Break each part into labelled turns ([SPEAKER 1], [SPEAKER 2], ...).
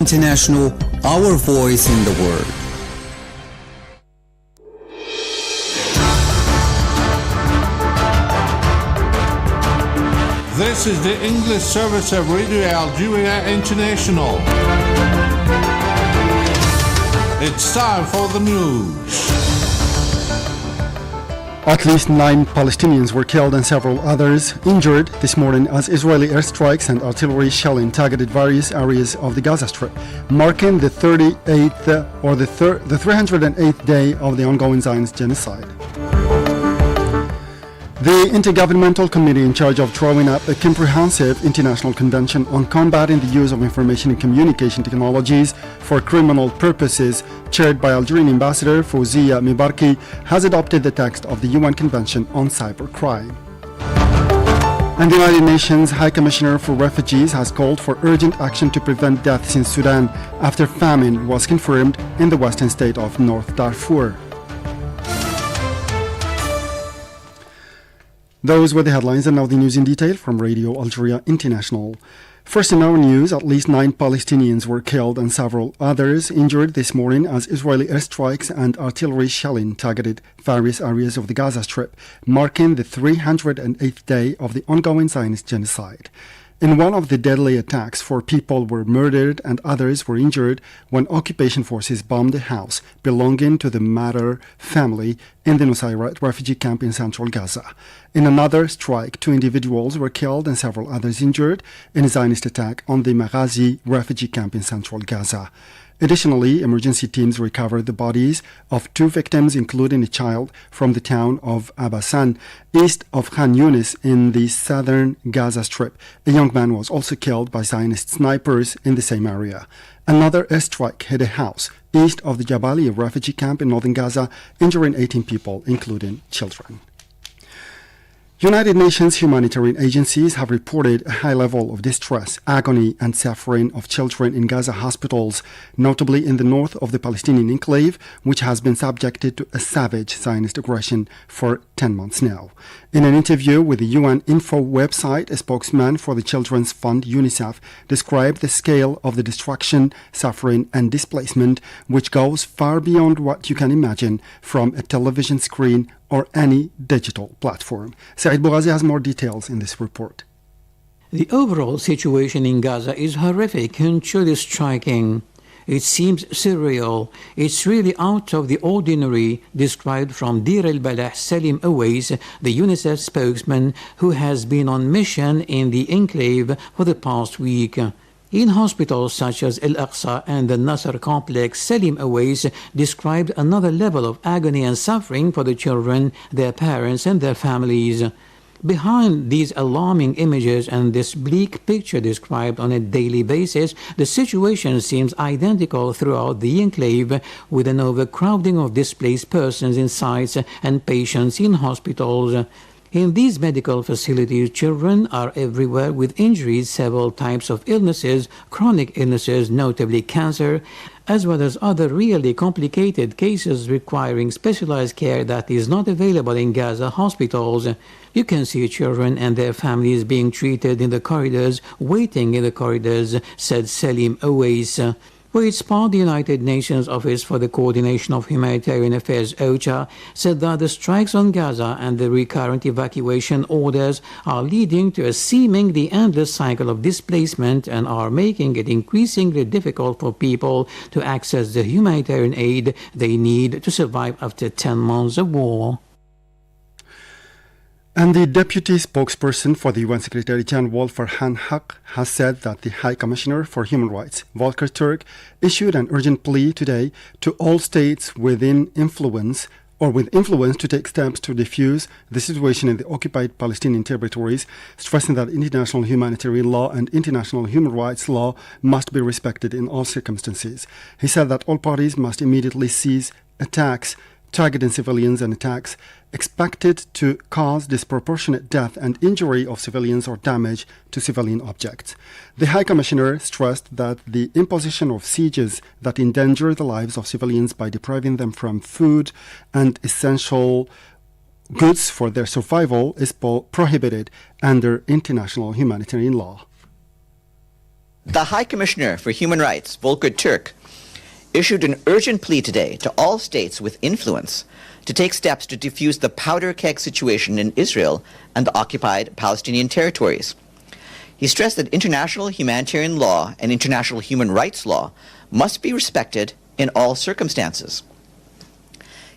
[SPEAKER 1] International, our voice in the world.
[SPEAKER 2] This is the English service of Radio Algeria International. It's time for the news.
[SPEAKER 3] At least 9 Palestinians were killed and several others injured this morning as Israeli airstrikes and artillery shelling targeted various areas of the Gaza Strip, marking the 308th day of the ongoing Zionist genocide. The Intergovernmental Committee in charge of drawing up a comprehensive international convention on combating the use of information and communication technologies for criminal purposes, chaired by Algerian Ambassador Fouzia Mibarki, has adopted the text of the UN Convention on Cybercrime. And the United Nations High Commissioner for Refugees has called for urgent action to prevent deaths in Sudan after famine was confirmed in the western state of North Darfur. Those were the headlines, and now the news in detail from Radio Algeria International. First in our news, at least 9 Palestinians were killed and several others injured this morning as Israeli airstrikes and artillery shelling targeted various areas of the Gaza Strip, marking the 308th day of the ongoing Zionist genocide. In one of the deadly attacks, 4 people were murdered and others were injured when occupation forces bombed a house belonging to the Matter family in the Nusayrat refugee camp in central Gaza. In another strike, 2 individuals were killed and several others injured in a Zionist attack on the Maghazi refugee camp in central Gaza. Additionally, emergency teams recovered the bodies of 2 victims, including a child from the town of Abasan, east of Khan Yunis in the southern Gaza Strip. A young man was also killed by Zionist snipers in the same area. Another airstrike hit a house east of the Jabalia refugee camp in northern Gaza, injuring 18 people, including children. United Nations humanitarian agencies have reported a high level of distress, agony, and suffering of children in Gaza hospitals, notably in the north of the Palestinian enclave, which has been subjected to a savage Zionist aggression for 10 months now. In an interview with the UN Info website, a spokesman for the Children's Fund, UNICEF, described the scale of the destruction, suffering, and displacement, which goes far beyond what you can imagine from a television screen or any digital platform. Saeed Bougazi has more details in this report.
[SPEAKER 4] The overall situation in Gaza is horrific and truly striking. It seems surreal. It's really out of the ordinary, described from Deir el-Balah Salim Awais, the UNICEF spokesman who has been on mission in the enclave for the past week. In hospitals such as Al-Aqsa and the Nasser complex, Salim Awais described another level of agony and suffering for the children, their parents, and their families. Behind these alarming images and this bleak picture described on a daily basis, the situation seems identical throughout the enclave, with an overcrowding of displaced persons in sites and patients in hospitals. In these medical facilities, children are everywhere with injuries, several types of illnesses, chronic illnesses, notably cancer, as well as other really complicated cases requiring specialized care that is not available in Gaza hospitals. You can see children and their families being treated in the corridors, waiting in the corridors, said Salim Awais. For its part, the United Nations Office for the Coordination of Humanitarian Affairs, OCHA, said that the strikes on Gaza and the recurrent evacuation orders are leading to a seemingly endless cycle of displacement and are making it increasingly difficult for people to access the humanitarian aid they need to survive after 10 months of war.
[SPEAKER 3] And the deputy spokesperson for the UN Secretary-General Farhan Haq has said that the High Commissioner for Human Rights, Volker Turk, issued an urgent plea today to all states with influence to take steps to defuse the situation in the occupied Palestinian territories, stressing that international humanitarian law and international human rights law must be respected in all circumstances. He said that all parties must immediately cease attacks targeting civilians and attacks expected to cause disproportionate death and injury of civilians or damage to civilian objects. The High Commissioner stressed that the imposition of sieges that endanger the lives of civilians by depriving them from food and essential goods for their survival is prohibited under international humanitarian law.
[SPEAKER 5] The High Commissioner for Human Rights, Volker Turk, issued an urgent plea today to all states with influence to take steps to defuse the powder keg situation in Israel and the occupied Palestinian territories. He stressed that international humanitarian law and international human rights law must be respected in all circumstances.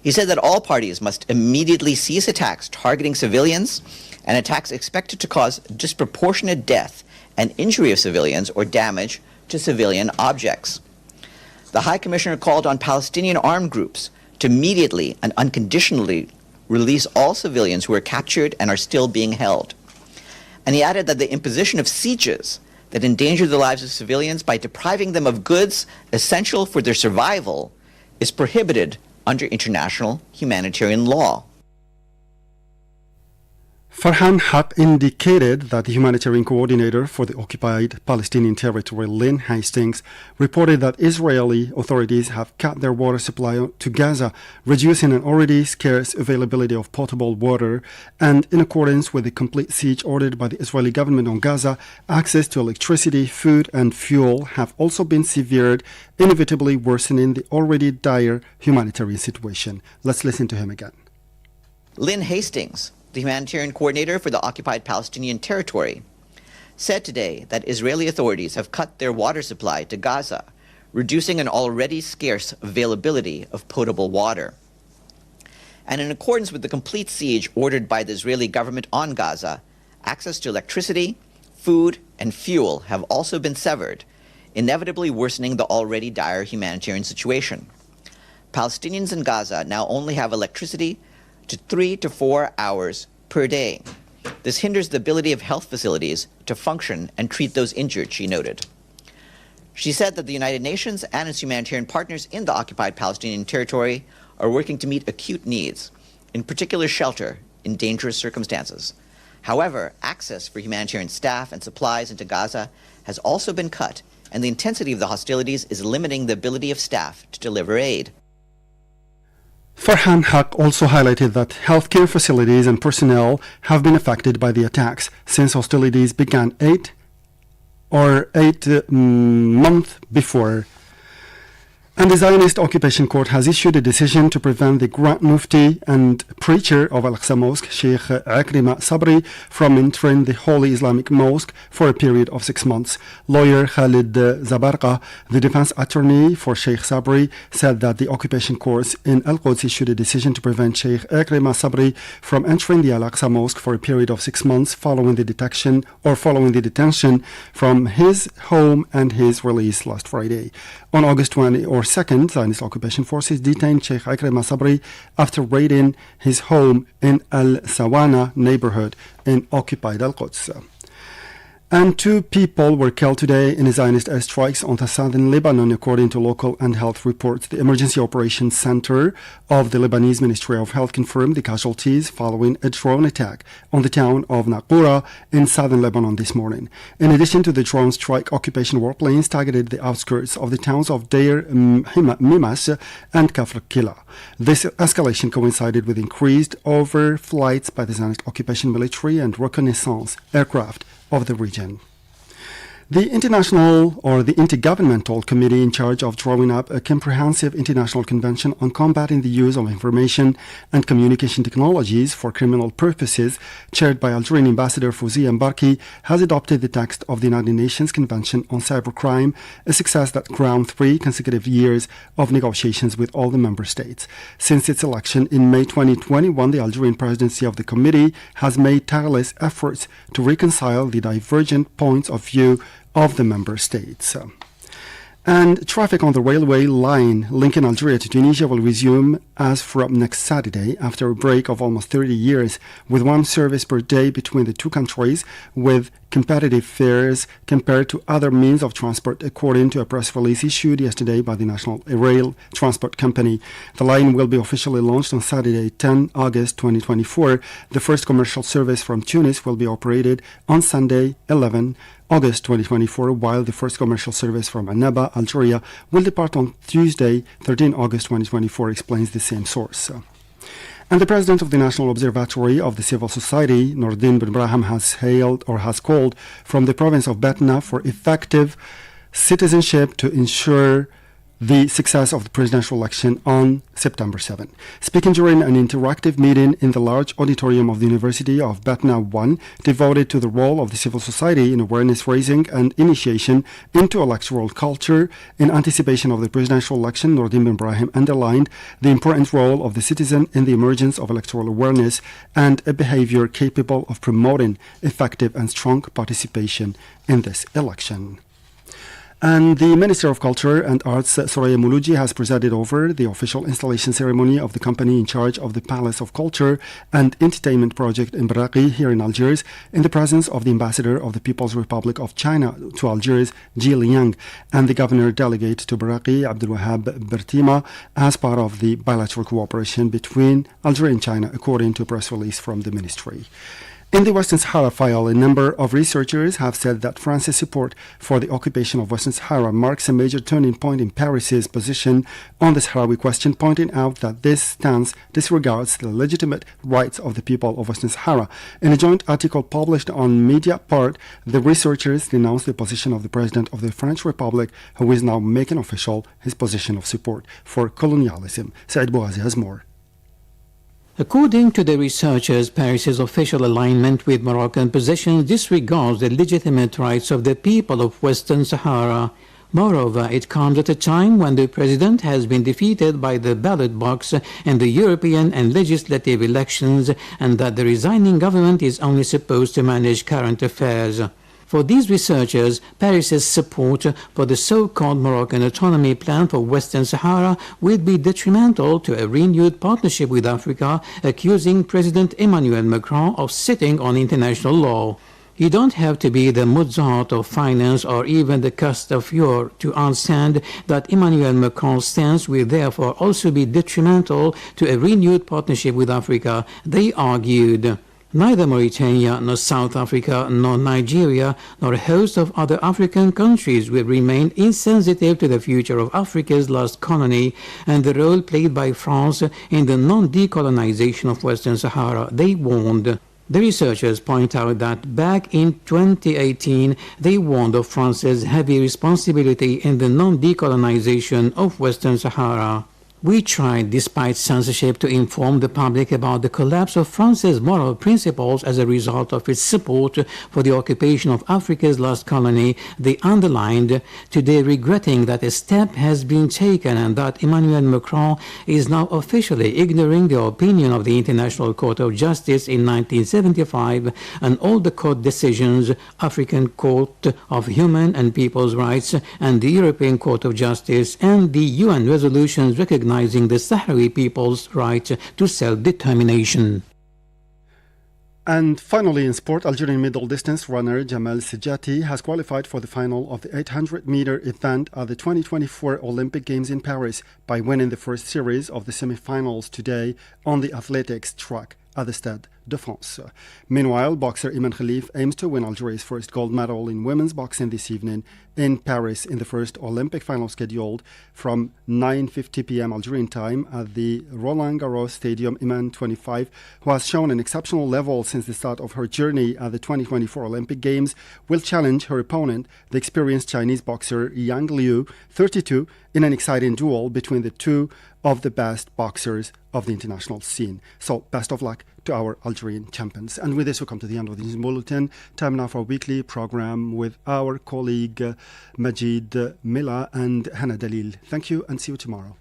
[SPEAKER 5] He said that all parties must immediately cease attacks targeting civilians and attacks expected to cause disproportionate death and injury of civilians or damage to civilian objects. The High Commissioner called on Palestinian armed groups to immediately and unconditionally release all civilians who are captured and are still being held. And he added that the imposition of sieges that endanger the lives of civilians by depriving them of goods essential for their survival is prohibited under international humanitarian law.
[SPEAKER 3] Farhan Haq indicated that the humanitarian coordinator for the occupied Palestinian territory, Lynn Hastings, reported that Israeli authorities have cut their water supply to Gaza, reducing an already scarce availability of potable water, and in accordance with the complete siege ordered by the Israeli government on Gaza, access to electricity, food, and fuel have also been severed, inevitably worsening the already dire humanitarian situation. Let's listen to him again.
[SPEAKER 5] Lynn Hastings, the humanitarian coordinator for the occupied Palestinian territory, said today that Israeli authorities have cut their water supply to Gaza, reducing an already scarce availability of potable water. And in accordance with the complete siege ordered by the Israeli government on Gaza, access to electricity, food, and fuel have also been severed, inevitably worsening the already dire humanitarian situation. Palestinians in Gaza now only have electricity to 3 to 4 hours per day. This hinders the ability of health facilities to function and treat those injured, she noted. She said that the United Nations and its humanitarian partners in the occupied Palestinian territory are working to meet acute needs, in particular shelter in dangerous circumstances. However, access for humanitarian staff and supplies into Gaza has also been cut, and the intensity of the hostilities is limiting the ability of staff to deliver aid.
[SPEAKER 3] Farhan Haq also highlighted that healthcare facilities and personnel have been affected by the attacks since hostilities began eight months before. And the Zionist occupation court has issued a decision to prevent the Grand Mufti and preacher of Al-Aqsa Mosque, Sheikh Akrima Sabri, from entering the Holy Islamic Mosque for a period of 6 months. Lawyer Khalid Zabarqa, the defense attorney for Sheikh Sabri, said that the occupation courts in Al-Quds issued a decision to prevent Sheikh Akrima Sabri from entering the Al-Aqsa Mosque for a period of 6 months following the detention from his home and his release last Friday. On August 2nd, Zionist occupation forces detained Sheikh Akrima Sabri after raiding his home in Al-Sawana neighborhood in occupied Al-Quds. And 2 people were killed today in Zionist airstrikes on the southern Lebanon, according to local and health reports. The Emergency Operations Center of the Lebanese Ministry of Health confirmed the casualties following a drone attack on the town of Naqoura in southern Lebanon this morning. In addition to the drone strike, occupation warplanes targeted the outskirts of the towns of Deir Mimas and Kafr Kila. This escalation coincided with increased overflights by the Zionist occupation military and reconnaissance aircraft of the region. The Intergovernmental Committee in charge of drawing up a comprehensive international convention on combating the use of information and communication technologies for criminal purposes, chaired by Algerian Ambassador Fouzi Mbarki, has adopted the text of the United Nations Convention on Cybercrime, a success that crowned 3 consecutive years of negotiations with all the member states. Since its election in May 2021, the Algerian presidency of the committee has made tireless efforts to reconcile the divergent points of view of the member states. And traffic on the railway line linking Algeria to Tunisia will resume as from next Saturday after a break of almost 30 years, with 1 service per day between the 2 countries, with competitive fares compared to other means of transport, according to a press release issued yesterday by the National Rail Transport Company. The line will be officially launched on Saturday, 10 August 2024. The first commercial service from Tunis will be operated on Sunday, 11 August 2024, while the first commercial service from Annaba, Algeria, will depart on Tuesday, 13 August 2024, explains the same source. And the president of the National Observatory of the Civil Society, Noordin bin Brahim, has called from the province of Batna for effective citizenship to ensure the success of the presidential election on September 7. Speaking during an interactive meeting in the large auditorium of the University of Batna 1, devoted to the role of the civil society in awareness raising and initiation into electoral culture in anticipation of the presidential election, Noordin bin Brahim underlined the important role of the citizen in the emergence of electoral awareness and a behavior capable of promoting effective and strong participation in this election. And the Minister of Culture and Arts, Soraya Mouloudji, has presided over the official installation ceremony of the company in charge of the Palace of Culture and Entertainment project in Baraki, here in Algiers, in the presence of the Ambassador of the People's Republic of China to Algiers, Ji Liang, and the Governor Delegate to Baraki, Abdelwahab Bertima, as part of the bilateral cooperation between Algeria and China, according to a press release from the ministry. In the Western Sahara file, a number of researchers have said that France's support for the occupation of Western Sahara marks a major turning point in Paris's position on the Sahrawi question, pointing out that this stance disregards the legitimate rights of the people of Western Sahara. In a joint article published on Mediapart, the researchers denounced the position of the President of the French Republic, who is now making official his position of support for colonialism. Said Bouazi has more.
[SPEAKER 4] According to the researchers, Paris's official alignment with Moroccan positions disregards the legitimate rights of the people of Western Sahara. Moreover, it comes at a time when the president has been defeated by the ballot box in the European and legislative elections, and that the resigning government is only supposed to manage current affairs. For these researchers, Paris's support for the so-called Moroccan autonomy plan for Western Sahara would be detrimental to a renewed partnership with Africa, accusing President Emmanuel Macron of sitting on international law. You don't have to be the Mozart of finance or even the Castafiore to understand that Emmanuel Macron's stance will therefore also be detrimental to a renewed partnership with Africa, they argued. Neither Mauritania, nor South Africa, nor Nigeria, nor a host of other African countries will remain insensitive to the future of Africa's lost colony and the role played by France in the non-decolonization of Western Sahara, they warned. The researchers point out that back in 2018, they warned of France's heavy responsibility in the non-decolonization of Western Sahara. We tried, despite censorship, to inform the public about the collapse of France's moral principles as a result of its support for the occupation of Africa's lost colony, they underlined, today regretting that a step has been taken and that Emmanuel Macron is now officially ignoring the opinion of the International Court of Justice in 1975 and all the court decisions, African Court of Human and People's Rights and the European Court of Justice and the UN resolutions recognizing the Sahrawi people's right to self-determination.
[SPEAKER 3] And finally in sport, Algerian middle distance runner Jamal Sejati has qualified for the final of the 800-meter event at the 2024 Olympic Games in Paris by winning the first series of the semi-finals today on the athletics track at the Stade de France. Meanwhile, boxer Iman Khalif aims to win Algeria's first gold medal in women's boxing this evening in Paris in the first Olympic final scheduled from 9:50 p.m. Algerian time at the Roland Garros Stadium. Iman, 25, who has shown an exceptional level since the start of her journey at the 2024 Olympic Games, will challenge her opponent, the experienced Chinese boxer Yang Liu, 32, in an exciting duel between the two of the best boxers of the international scene. So, best of luck to our Algerian champions. And with this, we come to the end of the news bulletin. Time now for our weekly program with our colleague Majid Mila and Hannah Dalil. Thank you and see you tomorrow.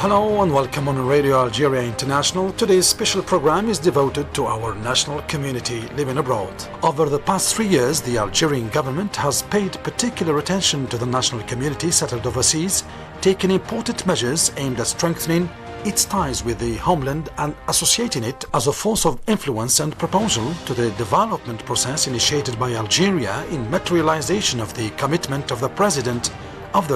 [SPEAKER 6] Hello and welcome on Radio Algeria International. Today's special program is devoted to our national community living abroad. Over the past 3 years, the Algerian government has paid particular attention to the national community settled overseas, taking important measures aimed at strengthening its ties with the homeland and associating it as a force of influence and proposal to the development process initiated by Algeria in materialization of the commitment of the President of the